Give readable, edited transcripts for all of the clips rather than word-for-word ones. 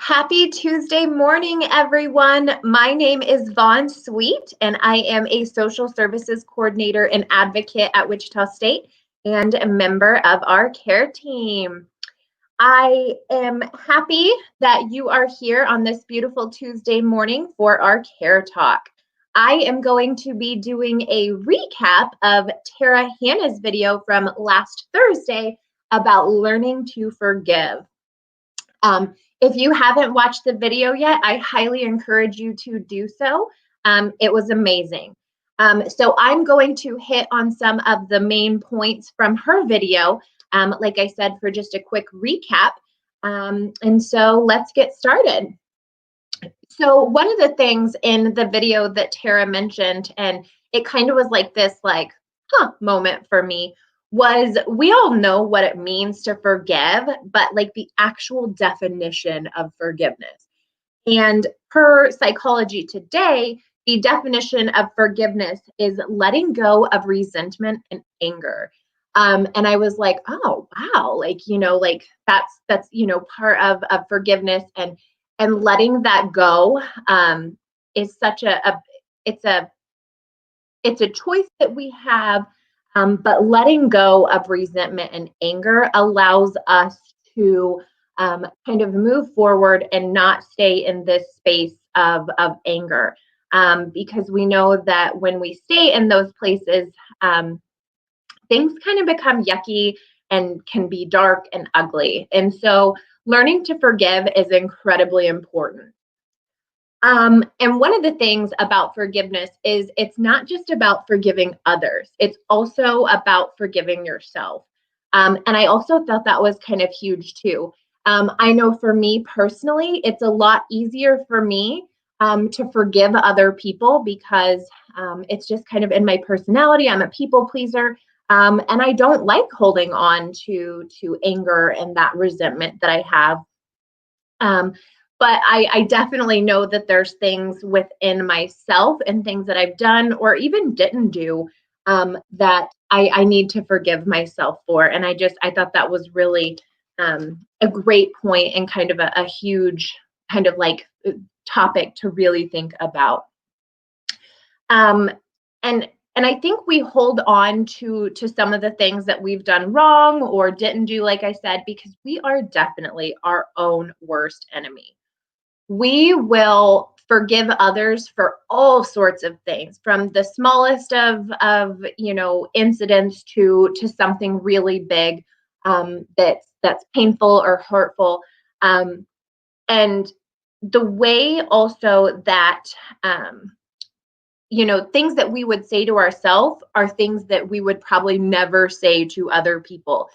Happy Tuesday morning, everyone. My name is Vaughn Sweet, and I am a social services coordinator and advocate at Wichita State and a member of our care team. I am happy that you are here on this beautiful Tuesday morning for our care talk. I am going to be doing a recap of Tara Hanna's video from last Thursday about learning to forgive. If you haven't watched the video yet, I highly encourage you to do so. It was amazing. So I'm going to hit on some of the main points from her video, like I said, for just a quick recap. And so let's get started. So one of the things in the video that Tara mentioned, and it kind of was like this, moment for me, was we all know what it means to forgive, but like the actual definition of forgiveness. And per Psychology Today, the definition of forgiveness is letting go of resentment and anger. And I was like, oh wow, that's part of forgiveness, and letting that go is such it's a choice that we have. But letting go of resentment and anger allows us to kind of move forward and not stay in this space of anger. Because we know that when we stay in those places, things kind of become yucky and can be dark and ugly. And so learning to forgive is incredibly important. And one of the things about forgiveness is it's not just about forgiving others, it's also about forgiving yourself. And I also thought that was kind of huge too. I know for me personally, it's a lot easier for me to forgive other people because it's just kind of in my personality. I'm a people pleaser. And I don't like holding on to anger and that resentment that I have. But I definitely know that there's things within myself and things that I've done or even didn't do that I need to forgive myself for. And I thought that was really a great point and kind of a huge kind of like topic to really think about. And I think we hold on to some of the things that we've done wrong or didn't do, like I said, because we are definitely our own worst enemy. We will forgive others for all sorts of things, from the smallest of incidents to something really big that's painful or hurtful. And the way also that things that we would say to ourselves are things that we would probably never say to other people.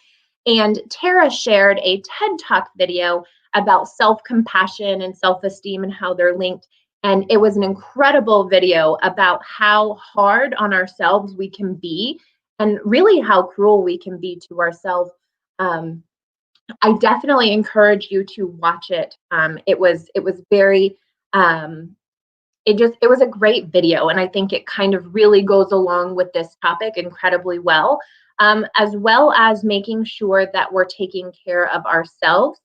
And Tara shared a TED Talk video about self-compassion and self-esteem and how they're linked. And it was an incredible video about how hard on ourselves we can be and really how cruel we can be to ourselves. I definitely encourage you to watch it. It was very it was a great video, and I think it kind of really goes along with this topic incredibly well, as well as making sure that we're taking care of ourselves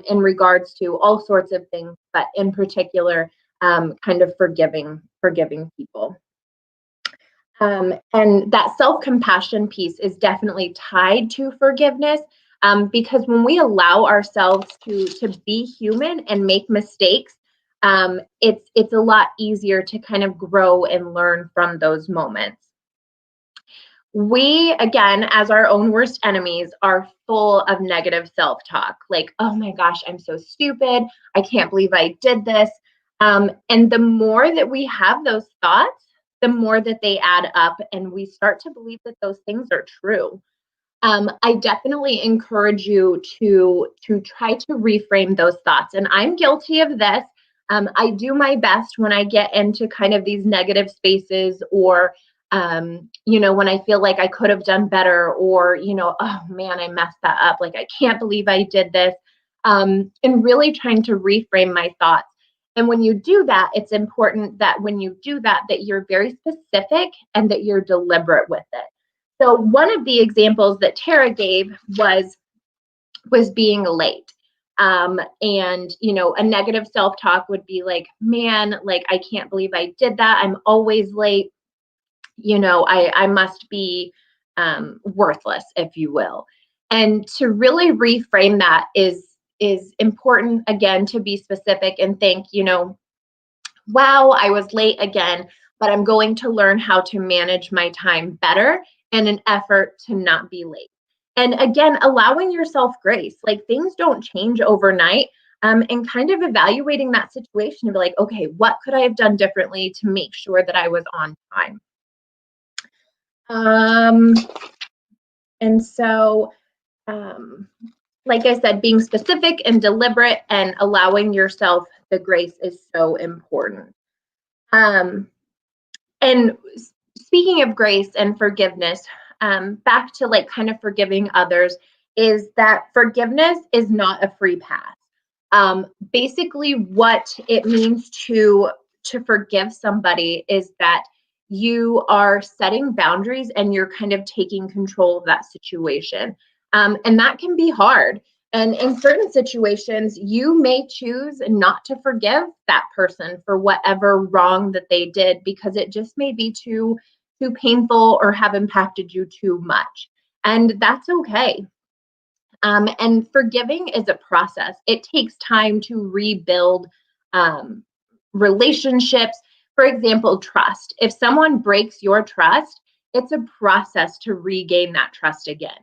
in regards to all sorts of things, but in particular, kind of forgiving people. And that self-compassion piece is definitely tied to forgiveness, because when we allow ourselves to be human and make mistakes, it's a lot easier to kind of grow and learn from those moments. We, again, as our own worst enemies, are full of negative self-talk. Like, oh my gosh, I'm so stupid. I can't believe I did this. And the more that we have those thoughts, the more that they add up and we start to believe that those things are true. I definitely encourage you to try to reframe those thoughts. And I'm guilty of this. I do my best when I get into kind of these negative spaces or, when I feel like I could have done better or, oh man, I messed that up. Like, I can't believe I did this. And really trying to reframe my thoughts. And when you do that, it's important that when you do that, that you're very specific and that you're deliberate with it. So one of the examples that Tara gave was being late. And, a negative self-talk would be like, man, like, I can't believe I did that. I'm always late. I must be worthless, if you will. And to really reframe that is important, again, to be specific and think, wow, I was late again, but I'm going to learn how to manage my time better in an effort to not be late. And again, allowing yourself grace, like things don't change overnight, and kind of evaluating that situation to be like, okay, what could I have done differently to make sure that I was on time? And so, like I said, being specific and deliberate and allowing yourself the grace is so important. And speaking of grace and forgiveness, back to like kind of forgiving others, is that forgiveness is not a free pass. Basically, what it means to forgive somebody is that you are setting boundaries and you're kind of taking control of that situation, and that can be hard. And in certain situations, you may choose not to forgive that person for whatever wrong that they did because it just may be too painful or have impacted you too much. And that's okay. And forgiving is a process. It takes time to rebuild um, relationships. For example, trust. If someone breaks your trust, it's a process to regain that trust again.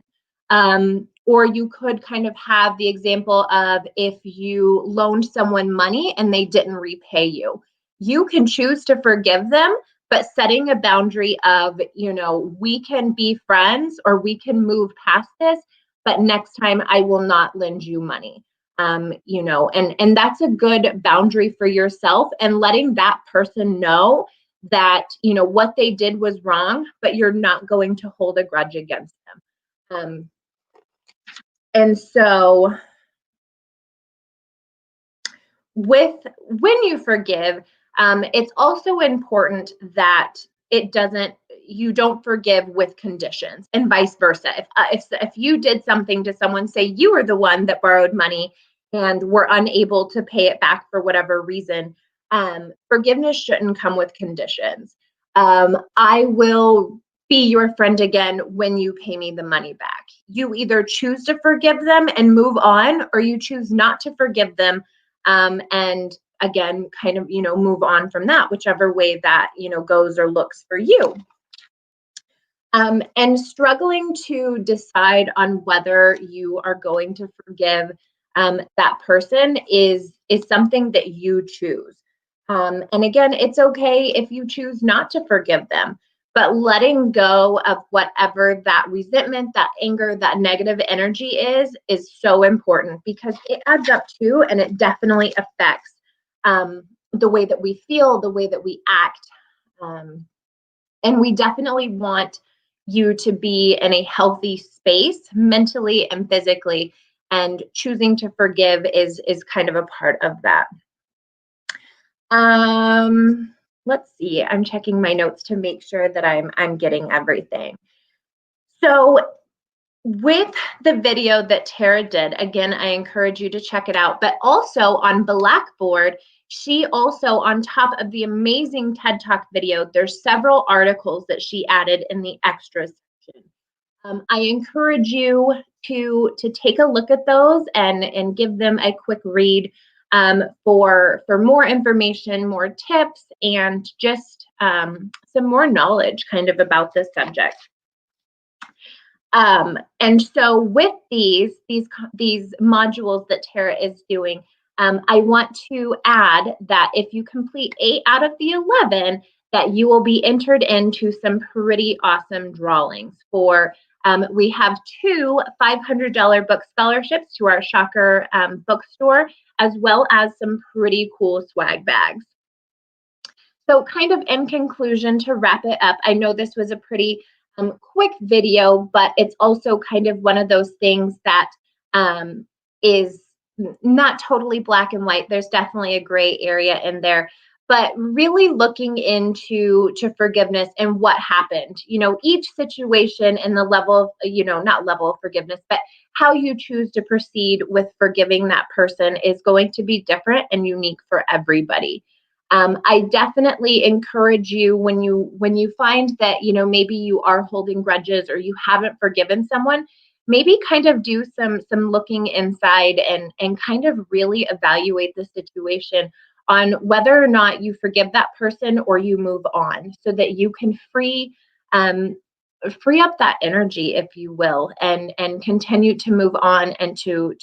Or you could kind of have the example of if you loaned someone money and they didn't repay you. You can choose to forgive them, but setting a boundary of, we can be friends or we can move past this, but next time I will not lend you money. And that's a good boundary for yourself, and letting that person know that, what they did was wrong, but you're not going to hold a grudge against them. And so when you forgive, it's also important that you don't forgive with conditions, and vice versa. If you did something to someone, say you were the one that borrowed money and were unable to pay it back for whatever reason, forgiveness shouldn't come with conditions. I will be your friend again when you pay me the money back. You either choose to forgive them and move on, or you choose not to forgive them, and again, kind of, move on from that, whichever way that, goes or looks for you. And struggling to decide on whether you are going to forgive that person is something that you choose. And again, it's okay if you choose not to forgive them, but letting go of whatever that resentment, that anger, that negative energy is so important, because it adds up too, and it definitely affects the way that we feel, the way that we act. And we definitely want you to be in a healthy space mentally and physically, and choosing to forgive is kind of a part of that. Let's see, I'm checking my notes to make sure that I'm getting everything. So with the video that Tara did, again, I encourage you to check it out, but also on Blackboard, she also, on top of the amazing TED Talk video, there's several articles that she added in the extra section. I encourage you to take a look at those and give them a quick read for more information, more tips, and just some more knowledge kind of about this subject. And so with these modules that Tara is doing, I want to add that if you complete 8 out of the 11, that you will be entered into some pretty awesome drawings for, we have 2 $500 book scholarships to our Shocker bookstore, as well as some pretty cool swag bags. So kind of in conclusion, to wrap it up, I know this was a pretty quick video, but it's also kind of one of those things that is not totally black and white. There's definitely a gray area in there. but really looking into forgiveness and what happened. Each situation and the level of, not level of forgiveness, but how you choose to proceed with forgiving that person is going to be different and unique for everybody. I definitely encourage you, when you find that maybe you are holding grudges or you haven't forgiven someone, maybe kind of do some looking inside and kind of really evaluate the situation on whether or not you forgive that person or you move on, so that you can free up that energy, if you will, and continue to move on and to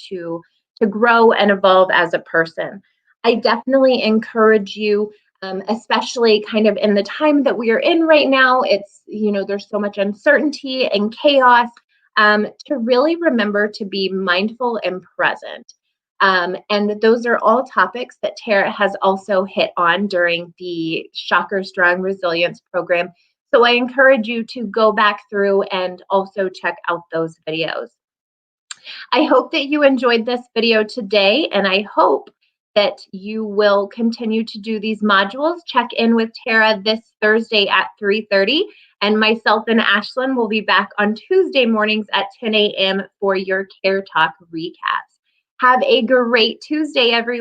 grow and evolve as a person. I definitely encourage you, especially kind of in the time that we are in right now. It's, there's so much uncertainty and chaos, to really remember to be mindful and present. And those are all topics that Tara has also hit on during the Shocker Strong Resilience program. So I encourage you to go back through and also check out those videos. I hope that you enjoyed this video today, and I hope that you will continue to do these modules. Check in with Tara this Thursday at 3:30, and myself and Ashlyn will be back on Tuesday mornings at 10 a.m. for your Care Talk recaps. Have a great Tuesday, everyone.